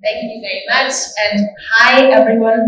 Thank you very much, and hi everyone.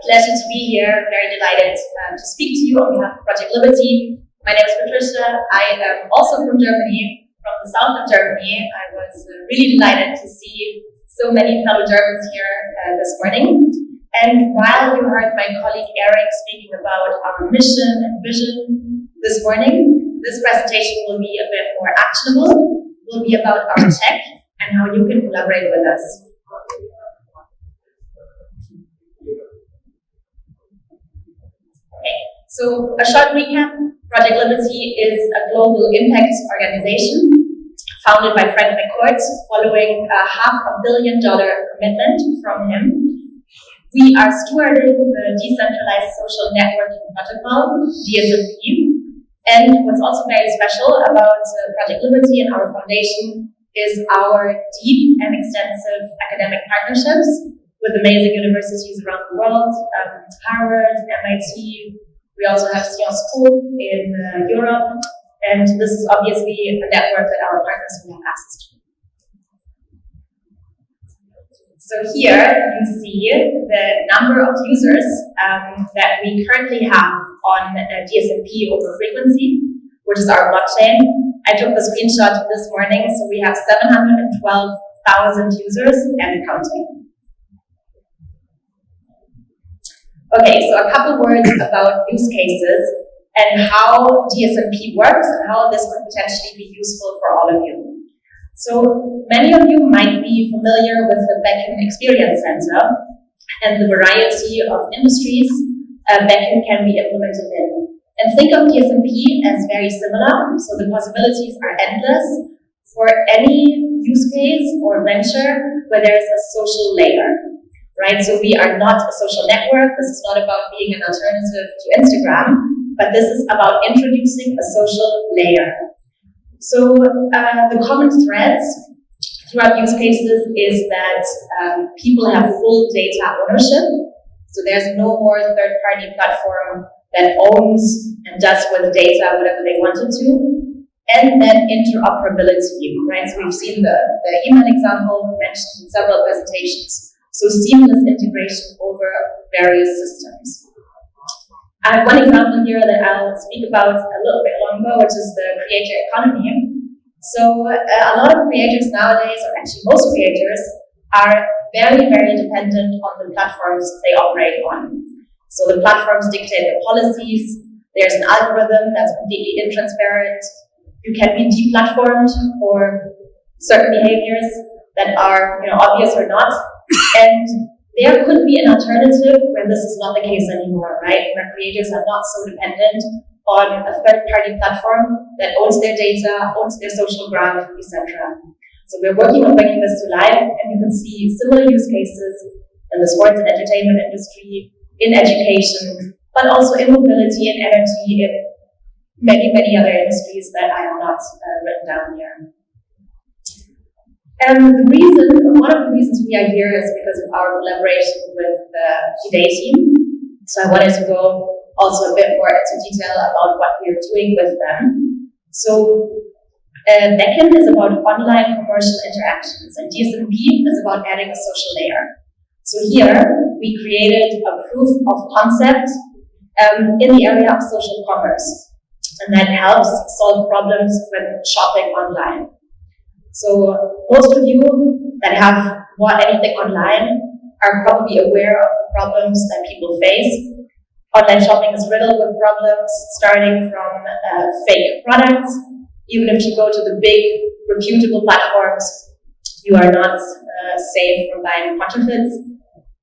Pleasure to be here. Very delighted to speak to you on behalf of Project Liberty. My name is Patricia. I am also from Germany, from the south of Germany. I was really delighted to see so many fellow Germans here this morning. And while you heard my colleague Eric speaking about our mission and vision this morning, this presentation will be a bit more actionable. Will be about our tech and how you can collaborate with us. Okay, so a short recap. Project Liberty is a global impact organization founded by Frank McCourt following a $500 million commitment from him. We are stewarding the Decentralized Social Networking Protocol, DSNP. And what's also very special about Project Liberty and our foundation is our deep and extensive academic partnerships with amazing universities around the world, Harvard, MIT. We also have Sciences Po in Europe, and this is obviously a network that our partners will have access to. So here you see the number of users that we currently have on DSNP over frequency, which is our blockchain. I took the screenshot this morning, so we have 712,000 users and counting. Okay, so a couple words about use cases and how DSNP works and how this could potentially be useful for all of you. So many of you might be familiar with the Backend Experience Center and the variety of industries backend can be implemented in. And think of DSNP as very similar, so the possibilities are endless for any use case or venture where there is a social layer, right? So we are not a social network. This is not about being an alternative to Instagram, but this is about introducing a social layer. So the common threads throughout use cases is that people have full data ownership. So there's no more third-party platform that owns and does with data whatever they wanted to. And then interoperability, right? So we've seen the email example mentioned in several presentations. So seamless integration over various systems. I have one example here that I'll speak about a little bit longer, which is the creator economy. So a lot of creators nowadays, or actually most creators, are very, very dependent on the platforms they operate on. So the platforms dictate the policies. There's an algorithm that's completely intransparent. You can be deplatformed for certain behaviors that are, obvious or not. And there could be an alternative where this is not the case anymore, right? Where creators are not so dependent on a third-party platform that owns their data, owns their social graph, etc. So we're working on bringing this to life, and you can see similar use cases in the sports and entertainment industry, in education, but also in mobility and energy, in many, many other industries that I have not written down here. And one of the reasons we are here is because of our collaboration with the Today team. So I wanted to go also a bit more into detail about what we are doing with them. So Backend is about online commercial interactions, and DSNP is about adding a social layer. So here we created a proof of concept in the area of social commerce, and that helps solve problems when shopping online. So most of you that have bought anything online are probably aware of the problems that people face. Online shopping is riddled with problems, starting from fake products. Even if you go to the big, reputable platforms, you are not safe from buying counterfeits.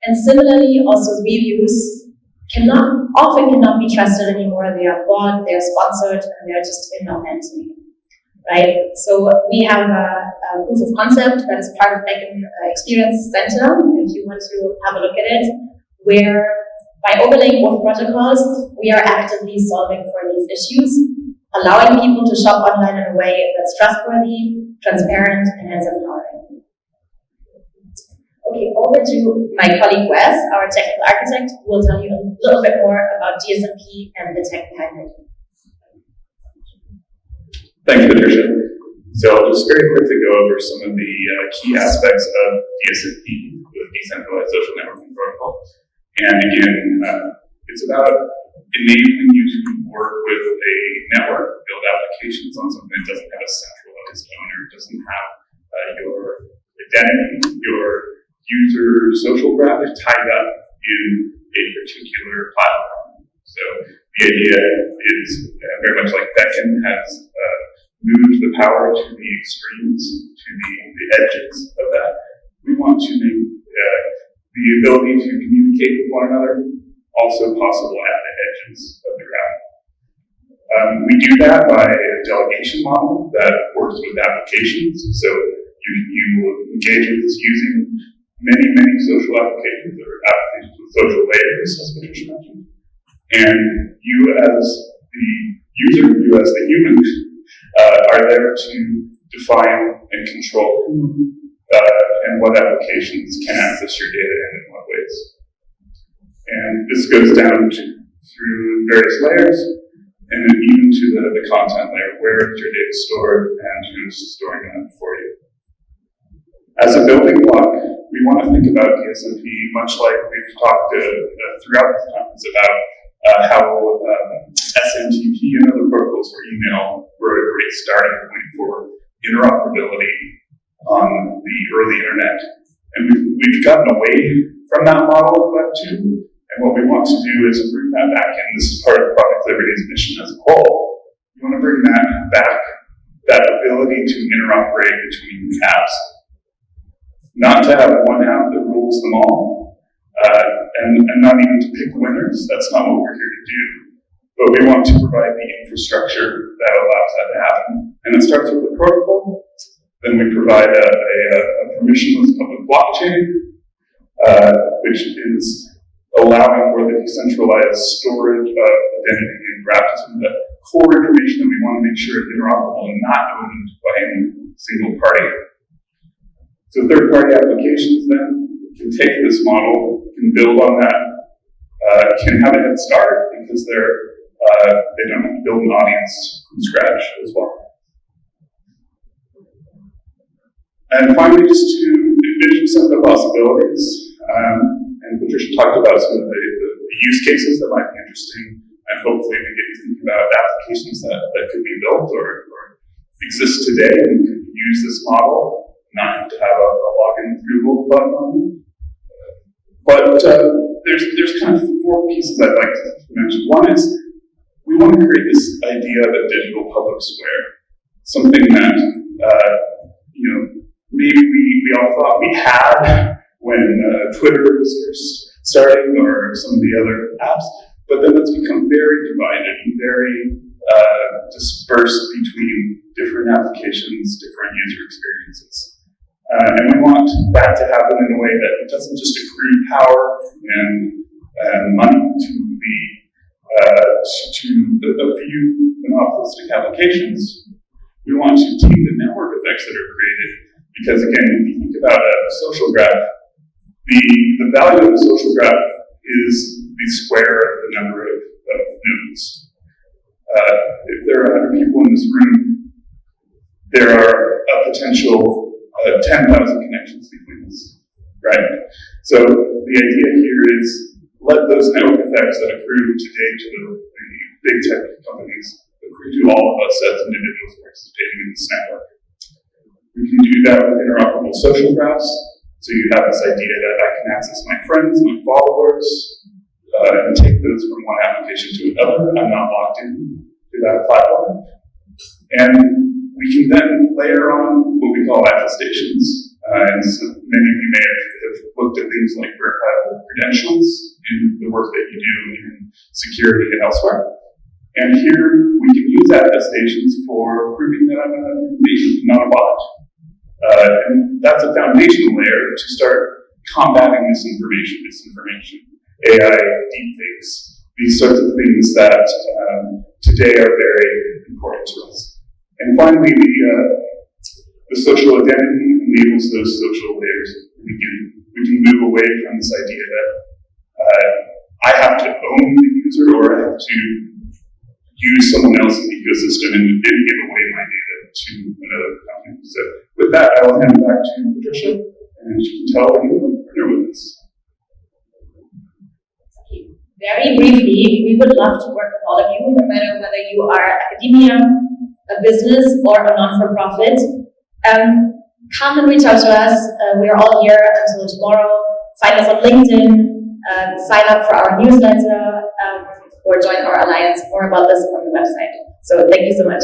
And similarly, also reviews often cannot be trusted anymore. They are bought, they are sponsored, and they are just inauthentic. Right? So we have a proof of concept that is part of Backend Experience Center, if you want to have a look at it, where by overlaying both protocols, we are actively solving for these issues, allowing people to shop online in a way that's trustworthy, transparent, and hence empowering. Okay, over to my colleague Wes, our technical architect, who will tell you a little bit more about DSNP and the tech behind it. Thanks, Patricia. So I'll just very quickly go over some of the key aspects of DSNP, the Decentralized Social Networking Protocol. And again, it's about enabling you to work with a network, build applications on something that doesn't have a centralized owner, doesn't have your identity, your user social graph tied up in a particular platform. So the idea is very much like Beckon has moved the power to the extremes, to the edges of that. We want to make the ability to communicate with one another also possible at the edges of the graph. We do that by a delegation model that works with applications. So you will engage with this using many social applications or applications with social layers, as Patricia mentioned. And you as the user, you as the human, are there to define and control and what applications can access your data and in what ways. And this goes down through various layers, and then even to the content layer, where is your data stored and who's storing that for you. As a building block, we want to think about DSNP much like we've talked throughout this conference about how SMTP and other protocols for email were a great starting point for interoperability on the early internet. And we've gotten away from that model of Web 2. And what we want to do is bring that back in. This is part of Project Liberty's mission as a whole. We want to bring that back, that ability to interoperate between apps. Not to have one app that rules them all, and not even to pick winners. That's not what we're here to do. But we want to provide the infrastructure that allows that to happen. And it starts with the protocol. Then we provide a permissionless public blockchain, which is allowing for the decentralized storage of identity and graphism, the core information that we want to make sure is interoperable and not owned by any single party. So third-party applications then can take this model, can build on that, can have a head start because they don't have to build an audience from scratch as well. And finally, just to envision some of the possibilities, and Patricia talked about some of the use cases that might be interesting, and hopefully we get to think about applications that could be built or exist today and could use this model, not have to have a login with Google button on it. But there's kind of four pieces I'd like to mention. One is we want to create this idea of a digital public square, something that maybe we all thought we had when Twitter was starting or some of the other apps, but then it's become very divided and very dispersed between different applications, different user experiences. And we want that to happen in a way that it doesn't just accrue power and money to a few monopolistic applications. We want to take the network effects that are created, because again, if you think about a social graph, the value of the social graph is the square of the number of nodes. If there are 100 people in this room, there are a potential 10,000 connections between us, right? So the idea here is let those network effects that accrue today to the big tech companies accrue to all of us as individuals participating in this network. We can do that with interoperable social graphs. So you have this idea that I can access my friends, my followers, and take those from one application to another. I'm not locked in to that platform. And we can then layer on what we call attestations. And so many of you may have looked at things like verifiable credentials in the work that you do in security and elsewhere. And here we can use attestations for proving that I'm a human being, not a bot. And that's a foundational layer to start combating misinformation, AI, deepfakes, these sorts of things that today are very important to us. And finally, the social identity enables those social layers. We can move away from this idea that I have to own the user or I have to use someone else's ecosystem and give away my data. to another company. So with that, I will hand it back to Patricia, and she can tell you what we're doing with this. Very briefly, we would love to work with all of you, no matter whether you are academia, a business, or a non-for-profit. Come and reach out to us. We're all here until tomorrow. Find us on LinkedIn, sign up for our newsletter, or join our alliance. More about this on the website. So thank you so much.